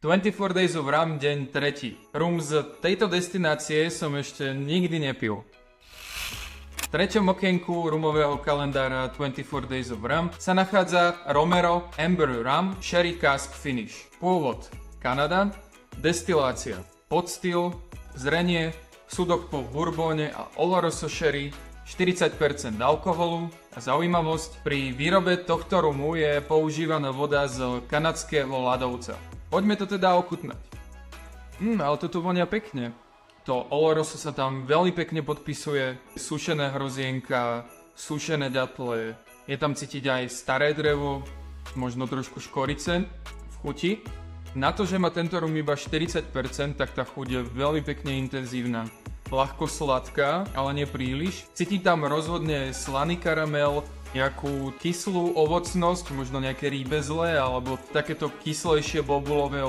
24 Days of Rum, deň 3. Rum z tejto destinácie som ešte nikdy nepil. V treťom okienku rumového kalendára 24 Days of Rum sa nachádza Romero Amber Rum Sherry Cask Finish. Pôvod Kanada, destilácia podstyl, zrenie, sudok po bourbone a Oloroso Sherry, 40% alkoholu a zaujímavosť, pri výrobe tohto rumu je používaná voda z kanadského ľadovca. Poďme to teda ochutnať. Ale toto vonia pekne. To Oloroso sa tam veľmi pekne podpisuje, sušené hrozienka, sušené ďatle, je tam cítiť aj staré drevo, možno trošku škorice v chuti. Na to, že má tento rum iba 40%, tak tá chuť je veľmi pekne intenzívna. Ľahko sladká, ale nie príliš. Cíti tam rozhodne slaný karamel, nejakú kyslú ovocnosť, možno nejaké rýbezle alebo takéto kyslejšie bobulové